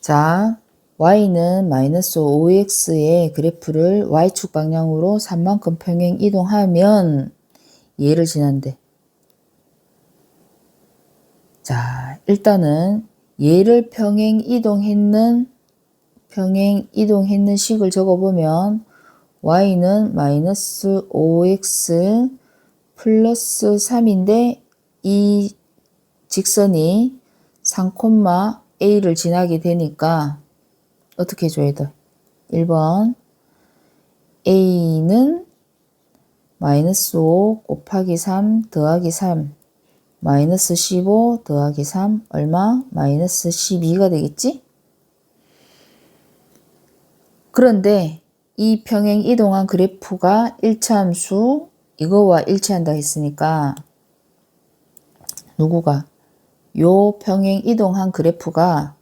자, y는 마이너스 5x의 그래프를 y축 방향으로 3만큼 평행 이동하면 얘를 지난대. 자, 일단은 얘를 평행 이동했는 식을 적어보면 y는 마이너스 5x 플러스 3인데 이 직선이 3,a를 지나게 되니까 어떻게 해줘야 돼? 1번 a는 마이너스 5 곱하기 3 더하기 3 마이너스 15 더하기 3 얼마? 마이너스 12가 되겠지? 그런데 이 평행 이동한 그래프가 1차함수 이거와 일치한다 했으니까 누구가? 요 평행 이동한 그래프가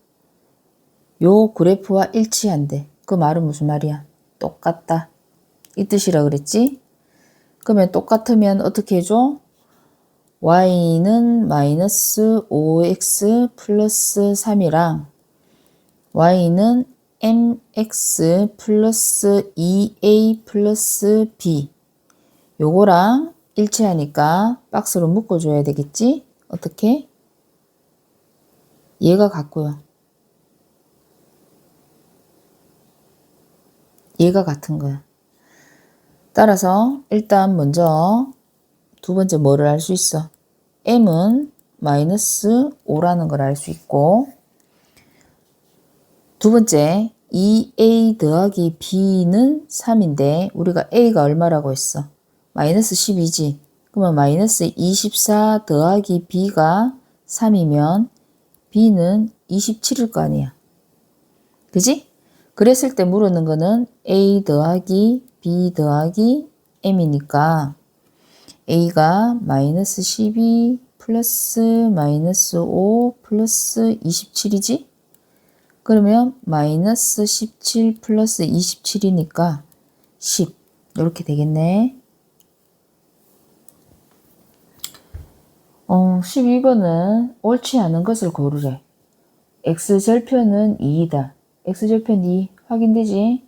요 그래프와 일치한대. 그 말은 무슨 말이야? 똑같다. 이 뜻이라 그랬지? 그러면 똑같으면 어떻게 해줘? y는 마이너스 5x 플러스 3이랑 y는 mx 플러스 2a 플러스 b 요거랑 일치하니까 박스로 묶어줘야 되겠지? 어떻게? 얘가 같고요. 얘가 같은 거야. 따라서 일단 먼저 두 번째 뭐를 알 수 있어? m은 마이너스 5라는 걸 알 수 있고 두 번째 2a 더하기 b는 3인데 우리가 a가 얼마라고 했어? 마이너스 12지. 그러면 마이너스 24 더하기 b가 3이면 b는 27일 거 아니야. 그지? 그랬을 때 물었는 거는 a 더하기 b 더하기 m이니까 a가 마이너스 12 플러스 마이너스 5 플러스 27이지? 그러면 마이너스 17 플러스 27이니까 10 이렇게 되겠네. 12번은 옳지 않은 것을 고르래. x절편은 2이다. x절편 2 확인되지?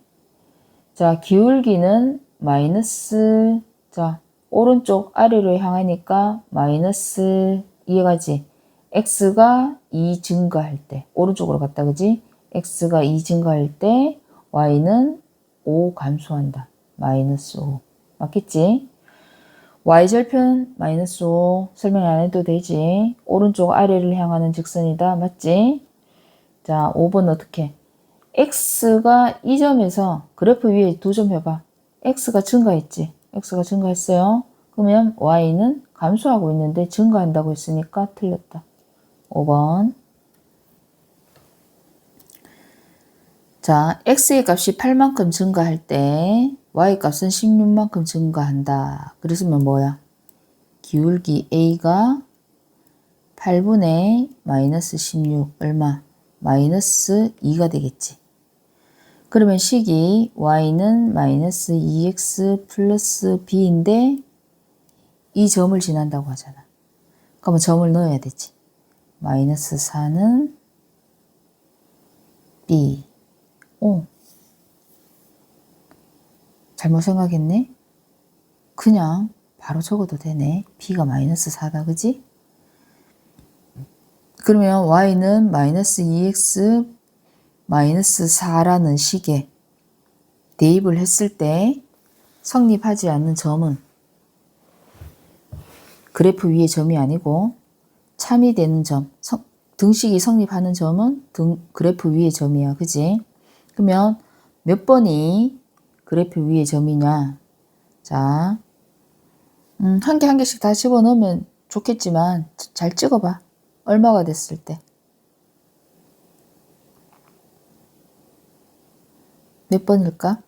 자, 기울기는 마이너스, 자, 오른쪽 아래로 향하니까 마이너스 이해가지? x가 2 증가할 때, 오른쪽으로 갔다, 그지? x가 2 증가할 때 y는 5 감소한다. 마이너스 5. 맞겠지? y절편 마이너스 5 설명 안 해도 되지? 오른쪽 아래를 향하는 직선이다. 맞지? 자, 5번 어떻게? x가 이 점에서 그래프 위에 두 점 해봐. x가 증가했지? x가 증가했어요. 그러면 y는 감소하고 있는데 증가한다고 했으니까 틀렸다. 5번. 자, x의 값이 8만큼 증가할 때 y 값은 16만큼 증가한다. 그랬으면 뭐야? 기울기 a가 8분의 마이너스 16 얼마? 마이너스 2가 되겠지. 그러면 식이 y는 마이너스 2x 플러스 b인데 이 점을 지난다고 하잖아. 그러면 점을 넣어야 되지. 마이너스 4는 b. 오, 잘못 생각했네. 그냥 바로 적어도 되네. b가 마이너스 4다. 그지? 그러면 y는 마이너스 2x 마이너스 4라는 식에 대입을 했을 때 성립하지 않는 점은 그래프 위의 점이 아니고 참이 되는 점, 등식이 성립하는 점은 그래프 위의 점이야. 그지? 그러면 몇 번이 그래프 위의 점이냐? 자, 한 개 한 개씩 다 집어넣으면 좋겠지만 잘 찍어봐. 얼마가 됐을 때? 몇 번일까?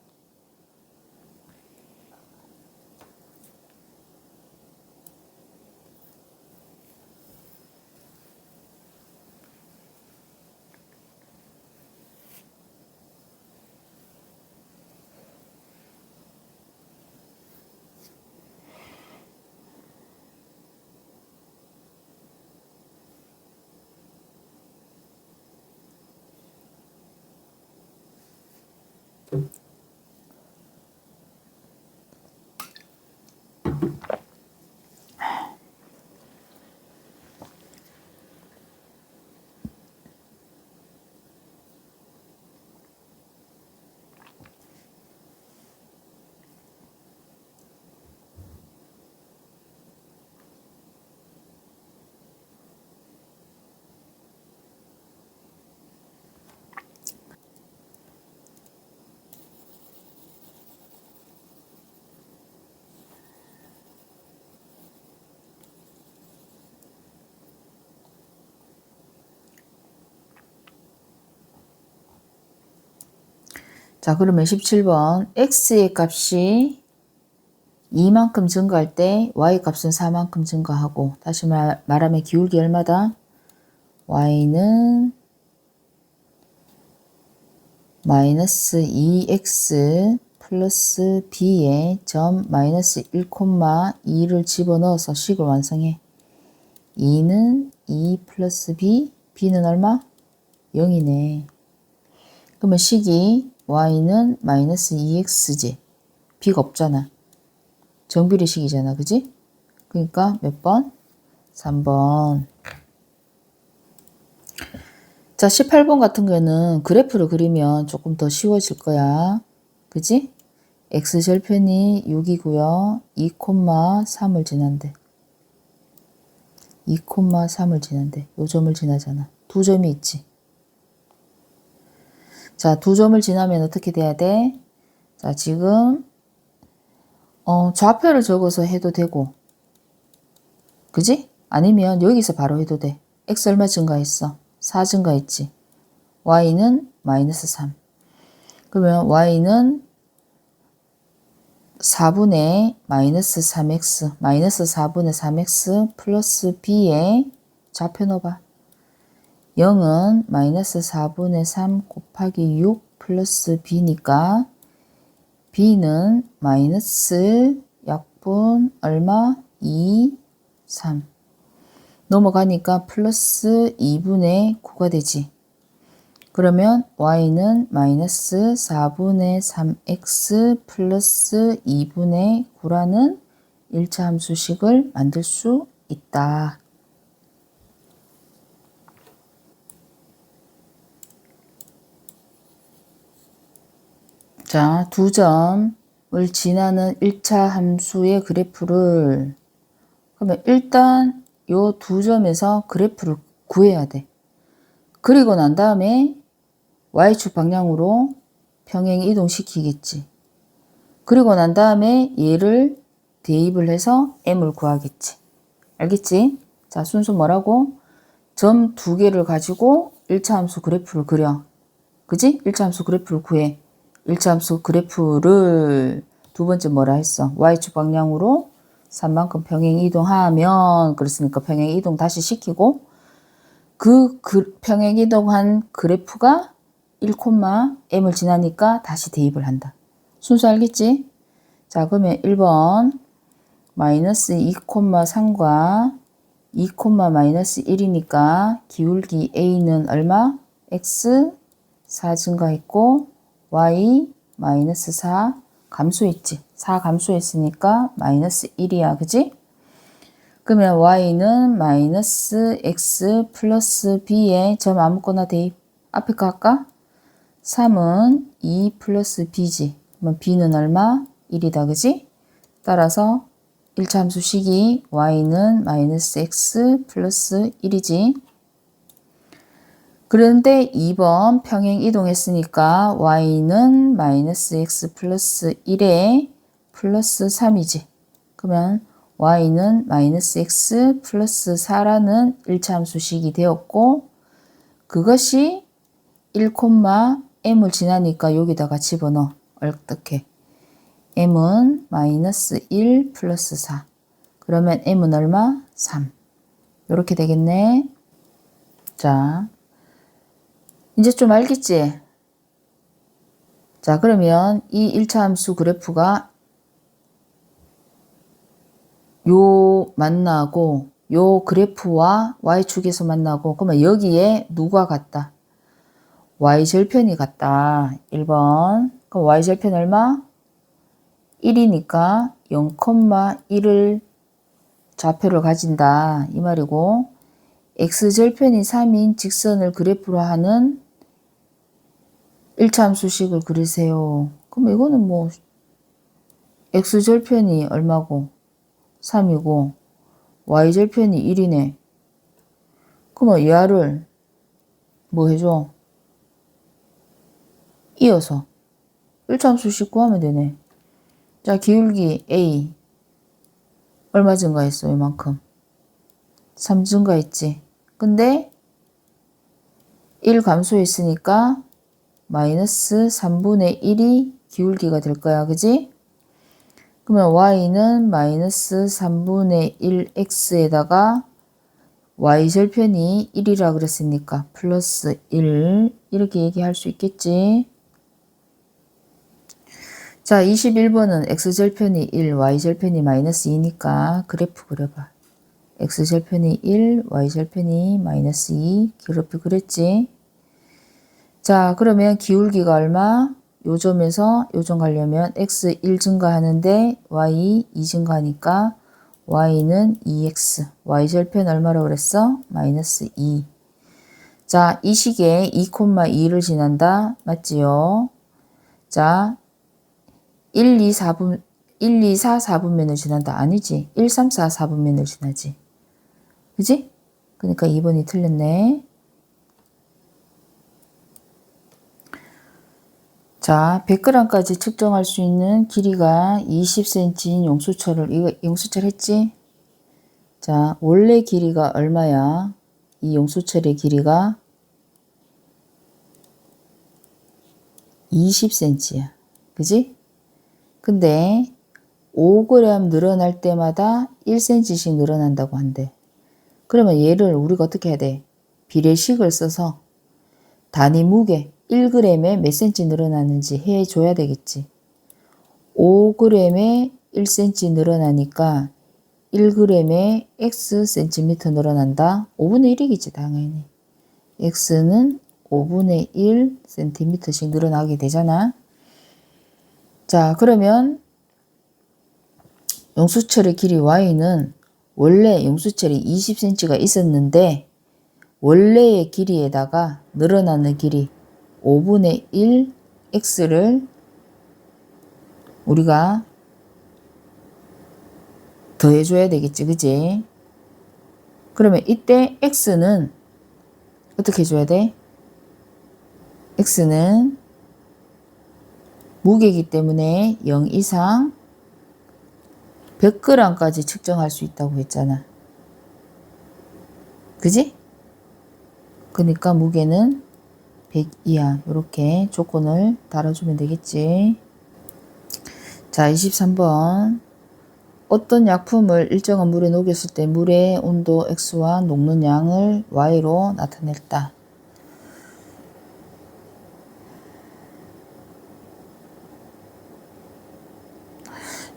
자, 그러면 17번 x의 값이 2만큼 증가할 때 y 값은 4만큼 증가하고, 다시 말하면 기울기 얼마다? y는 마이너스 2x 플러스 b에 점 마이너스 1,2를 집어넣어서 식을 완성해. 2는 2 플러스 b, b는 얼마? 0이네. 그러면 식이 y는 마이너스 2x지. b가 없잖아. 정비례식이잖아. 그지? 그러니까 몇 번? 3번. 자, 18번 같은 경우는 그래프를 그리면 조금 더 쉬워질 거야. 그지? x절편이 6이고요. 2,3을 지난대. 2,3을 지난대. 요 점을 지나잖아. 두 점이 있지. 자, 두 점을 지나면 어떻게 돼야 돼? 자, 지금 좌표를 적어서 해도 되고, 그지? 아니면 여기서 바로 해도 돼. x 얼마 증가했어? 4 증가했지. y는 마이너스 3. 그러면 y는 4분의 마이너스 3x, 마이너스 4분의 3x 플러스 b에 좌표 넣어봐. 0은 마이너스 4분의 3 곱하기 6 플러스 b니까 b는 마이너스 약분 얼마? 2, 3. 넘어가니까 플러스 2분의 9가 되지. 그러면 y는 마이너스 4분의 3x 플러스 2분의 9라는 1차 함수식을 만들 수 있다. 자, 두 점을 지나는 1차 함수의 그래프를, 그러면 일단 요 두 점에서 그래프를 구해야 돼. 그리고 난 다음에 y축 방향으로 평행 이동시키겠지. 그리고 난 다음에 얘를 대입을 해서 m을 구하겠지. 알겠지? 자, 순서 뭐라고? 점 두 개를 가지고 1차 함수 그래프를 그려. 그지? 1차 함수 그래프를 구해. 1차 함수 그래프를 두 번째 뭐라 했어? y축 방향으로 3만큼 평행 이동하면, 그랬으니까 평행 이동 다시 시키고, 그 평행 이동한 그래프가 1,m을 지나니까 다시 대입을 한다. 순서 알겠지? 자, 그러면 1번 마이너스 2,3과 2, 마이너스 1이니까 기울기 A는 얼마? X 4 증가했고 Y 마이너스 4 감소했지. 4 감소했으니까 마이너스 1이야. 그지? 그러면 Y는 마이너스 X 플러스 B에 점 아무거나 대입. 앞에 거 할까? 3은 2 플러스 B지. 그러면 B는 얼마? 1이다. 그지? 따라서 1차 함수식이 y는 마이너스 x 플러스 1이지. 그런데 2번 평행 이동했으니까 y는 마이너스 x 플러스 1에 플러스 3이지. 그러면 y는 마이너스 x 플러스 4라는 1차 함수식이 되었고, 그것이 1,m을 지나니까 여기다가 집어넣어. 어떻게? m은 마이너스 1 플러스 4. 그러면 m은 얼마? 3. 이렇게 되겠네. 자, 이제 좀 알겠지? 자, 그러면 이 1차 함수 그래프가 요 만나고 요 그래프와 y축에서 만나고, 그러면 여기에 누가 같다? y절편이 같다. 1번. 그럼 y절편 얼마? 1이니까 0,1을 좌표를 가진다. 이 말이고, x절편이 3인 직선을 그래프로 하는 1차 함수식을 그리세요. 그럼 이거는 뭐 x절편이 얼마고? 3이고 y절편이 1이네. 그러면 얘를 뭐 해줘? 이어서 1차 함수식 구하면 되네. 자, 기울기 A 얼마 증가했어? 이만큼 3 증가했지. 근데 1 감소했으니까 마이너스 3분의 1이 기울기가 될 거야. 그지? 그러면 y는 마이너스 3분의 1x에다가 y절편이 1이라 그랬으니까 플러스 1 이렇게 얘기할 수 있겠지. 자, 21번은 x절편이 1, y절편이 마이너스 2니까 그래프 그려봐. x절편이 1, y절편이 마이너스 2 그래프 그랬지. 자, 그러면 기울기가 얼마? 요 점에서 요 점 가려면 x 1 증가하는데 y 2 증가하니까 y는 2x, y절편 얼마라고 그랬어? 마이너스 2. 자, 이 식에 2,2를 지난다. 맞지요? 자, 1, 2, 4분, 1, 2, 4, 4분면을 지난다. 아니지. 1, 3, 4, 4분면을 지나지. 그지? 그러니까 2번이 틀렸네. 자, 100g까지 측정할 수 있는 길이가 20cm인 용수철을, 이거 용수철 했지? 자, 원래 길이가 얼마야? 이 용수철의 길이가 20cm야. 그지? 근데 5g 늘어날 때마다 1cm씩 늘어난다고 한대. 그러면 얘를 우리가 어떻게 해야 돼? 비례식을 써서 단위 무게 1g에 몇 cm 늘어나는지 해줘야 되겠지. 5g에 1cm 늘어나니까 1g에 x cm 늘어난다. 5분의 1이겠지 당연히. x는 5분의 1 cm씩 늘어나게 되잖아. 자, 그러면 용수철의 길이 y는 원래 용수철이 20cm가 있었는데 원래의 길이에다가 늘어나는 길이 5분의 1 x를 우리가 더해줘야 되겠지. 그지? 그러면 이때 x는 어떻게 해줘야 돼? x는 무게이기 때문에 0 이상 100g까지 측정할 수 있다고 했잖아. 그지? 그러니까 무게는 100 이하 이렇게 조건을 달아주면 되겠지. 자, 23번. 어떤 약품을 일정한 물에 녹였을 때 물의 온도 x와 녹는 양을 y로 나타냈다.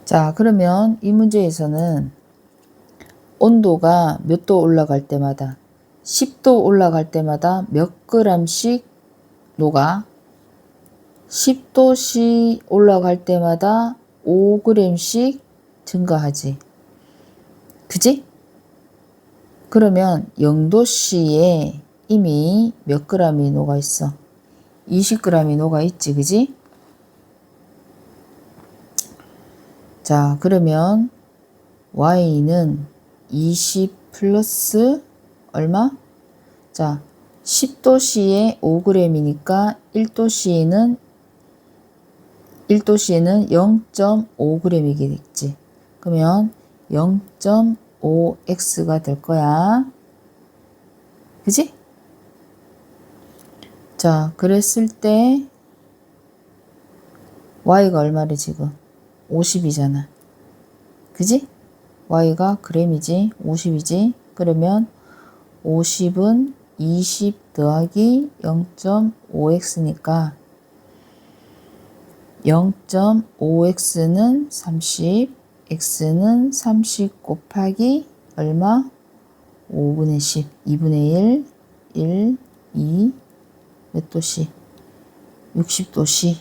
자, 그러면 이 문제에서는 온도가 몇 도 올라갈 때마다 10도 올라갈 때마다 몇 g씩 녹아 10도씨 올라갈 때마다 5g씩 증가하지. 그지? 그러면 0도씨에 이미 몇 g이 녹아 있어? 20g이 녹아 있지. 그지? 자, 그러면 y는 20 플러스 얼마? 자, 10도씨에 5g이니까 1도씨에는 0.5g이겠지. 그러면 0.5x가 될 거야. 그지? 자, 그랬을 때 y가 얼마래 지금? 50이잖아. 그지? y가 g이지. 50이지. 그러면 50은 20 더하기 0.5x니까 0.5x는 30, x는 30 곱하기 얼마? 5분의 10, 2분의 1, 1, 2, 몇 도씨? 60도씨.